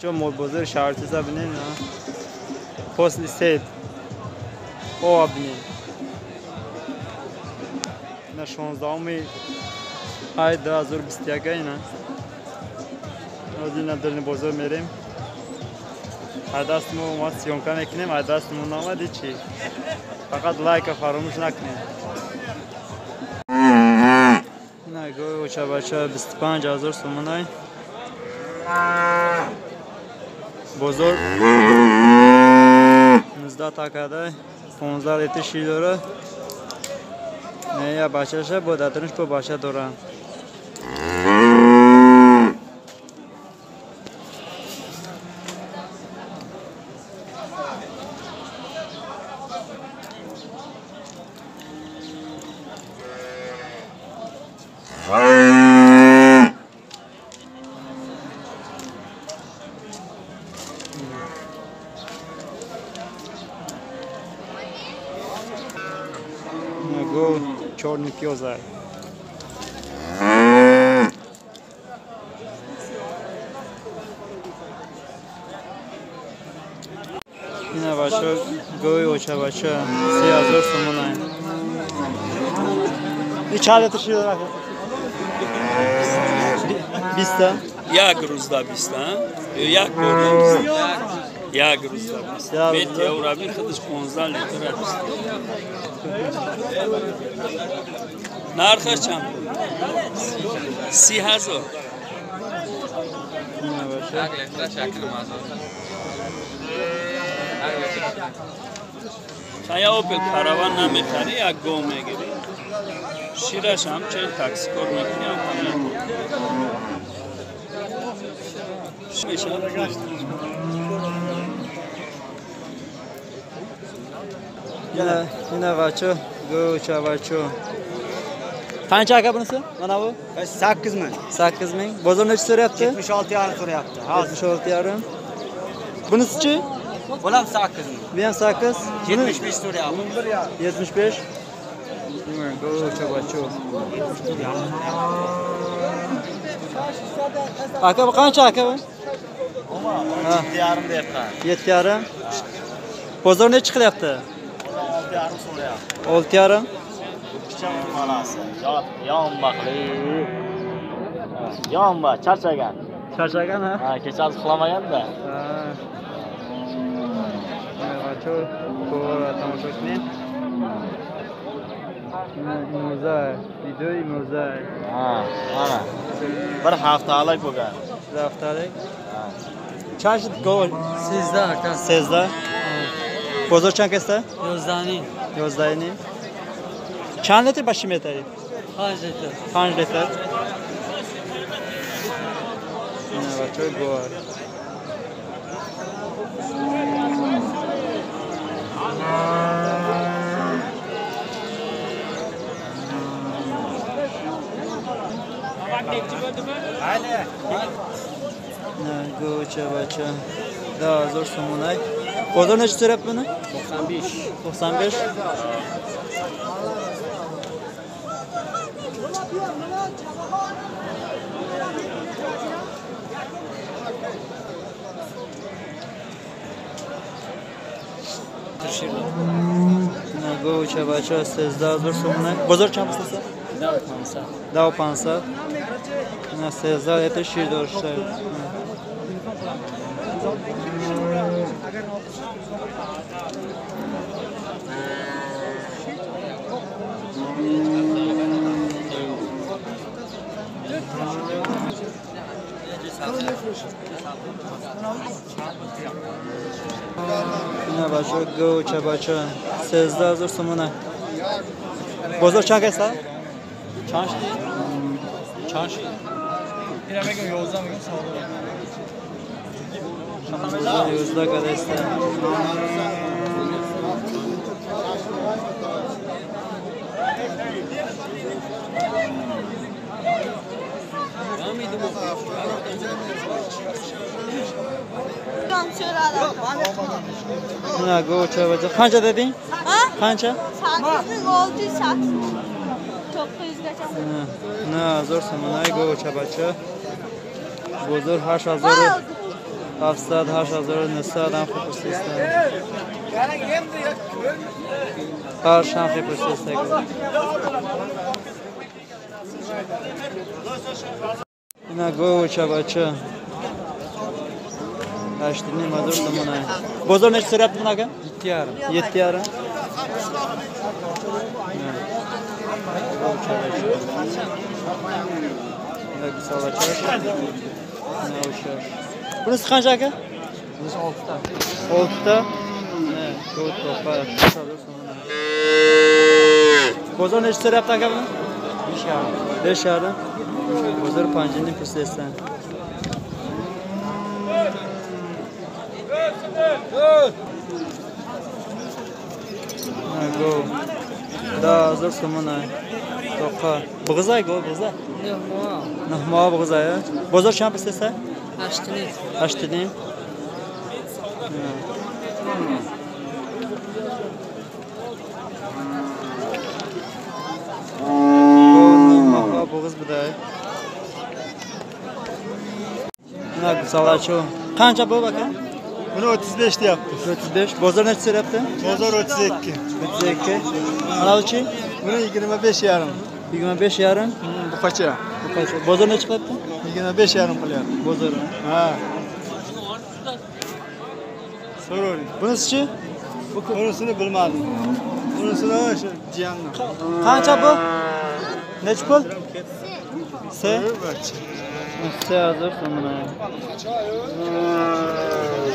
بچه مول بزرگ شهرتیزه بینین فصل سید او بینین نه 16 ای 2021 اینا از این درن بزرگ میریم دستمون اومد سیونکا میکنیم دستمون آمدی چی فقط لایک فراموش نکنیم نگاه بچه بچه 25,000 سومنای بزرگ 19 تاکده 15 لیتر شیر داره نه یا بچه شه بود اتنش که بچه داره نگو چورنی پیوزه اینه بچه گوی اوچه بچه 30,000 سومنای این چه لیتر شیر داره 20 یک روز دا 20 یک بار یک روز دا 20 بیت اورابی خودش 15 لیتر است نرخش چند 30,000 خیا اوپل کاروان نمیخری یک گو میگیری شیرش هم چه تاکسی کار میکنی هم تمام میشه اینه بچه گوچه بچه پنج چکه بنسه؟ من او؟ 8 من 8 من بازار نچ سر yaptı? 76 yarım soru yaptı. 76 yarım. Bunun çi? Ulan 8 mı? Biyan 8. 75 soru yaptı. 75. Goçe bachcho. Aka bu qancha aka bu? Ama 7 yarım da yapar. 7 yarım. Bozor ne chiqyapti? 6 yarım soru yaptı. 6 yarım. Kicham manasi. Yonbaqli. Yonba charchagan. Charchagan ha? Ha, kechasi uxlamagan da. Ha. Bachcho, to'g'ri tomosha qiling. Imza, video imza. Ha, mana. Bir haftalik bo'lgan. Bir haftalik. Ha. Chanch gol? 13 aka. 13. Bozor chand kesta? 11. 11. Chand litr bashi metari? 5 litr. 5 litr. Ina bachcho gol. Ne goçe bacha 10,000 so'may. Bozor necha so'rayapti buni? 95. 95. Ne goçe bacha 13,000 so'may. Bozor chand istasa? 10,500. Ne 13,000 yeter şir dorishlar. Ne bacha goçe bacha 13,000 so'may. Bozor chand kesta? Çarşı. Çarşı. Bir eve göre yoldan mı sağda? Yozda kadesta. Ne goçe bacha. Qancha deding? Ha? Qancha? 600 900 gacha. Ne zo'r so'may goçe bacha. Bozor 8,000 700 8000 nesa'dan xipsizsan. Qarşan xipsizsan. Ina go çabaçı. Kaçtığını mazur tamına. Bozor ne sırap buna ki? 7,5. 7,5. Ne güzel açar. Ne uçar. Burası kaç aka? Burası 6'da. 6'da. Ne? Çok topar. Bozor ne sırap aka bunu? 5,5. 5,5. Bozor pancının püslesen. Go. Da hazır somuna. Toqa. Bığızay go, bığızay. Yok mu? Nahma bığızay ya. Bozor şamp istese? 8'ni. 8'ni. Nahma bığız buday. Ne güzel açı. Qancha bu bakın? Bunu 35 yaptı. 35. Bozor ne yaptı? Bozor 32. 32. Analçı? Bunu 25 yarım. 25 yarım. Bu kaça? Bu kaç? Bozor ne çıkarttı? 25 yarım pul Bozor. Ha. Sorun. Bunisi? Konusunu bilmedim. Konusunu şu cihanla. Qancha bu? Neç pul? Se? Se hazır sonuna.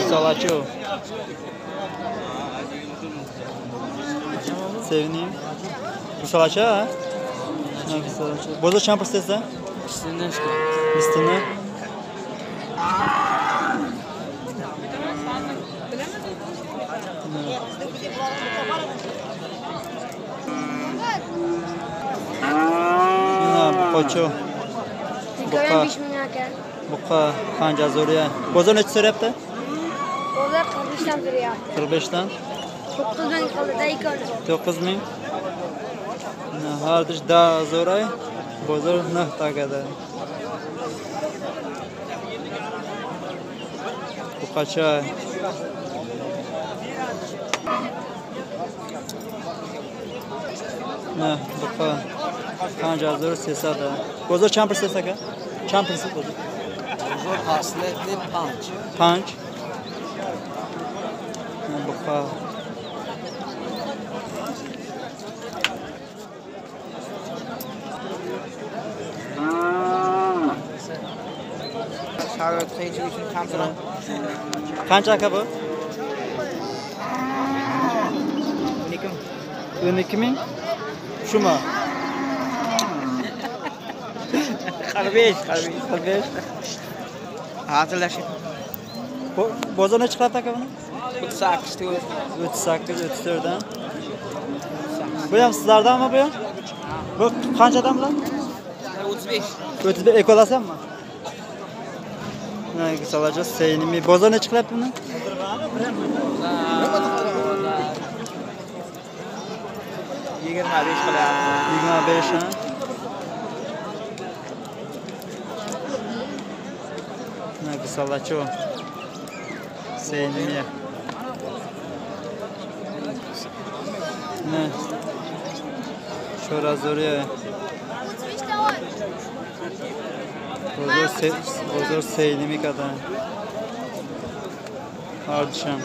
Salaçı. Sevineyim. Bu salaçı ha? Ne bir salaçı. Bozor şamp istese? Üstünden çıkıyor. Üstüne. Yine koçu. Buka. Buka. Kanca zoruya. Bozor ne çörepte? Orada 45'ten biri ya. 45'ten. 9'dan kaldı da ilk öyle. 9000. Hardış da zoray. Bozor nah tagada. Bu kaça? Ne buka. Kanca zor sesada. Bozor champer sesaka. Champer ses bozor. Bozor hasletli punch. Punch. Ne buka. Kaç aka bu? 12 mi? Şu mu? 45. 45. Hatırlaşın. Bozor ne çıkarttı aka bunu? 38 diyor. 38, 34'den. Bu yam sizlerden mi bu yam? Bu kaç adam lan? 35. 35 ek olasın mı? Ne güzel alacağız seynimi. Bozor ne çıkarttı bunu? 25 kadar. 25 ha. Ne güzel açı o. Seynimi. Ne? Şura zoruya. Bozor seynimi kadar. Hardışam.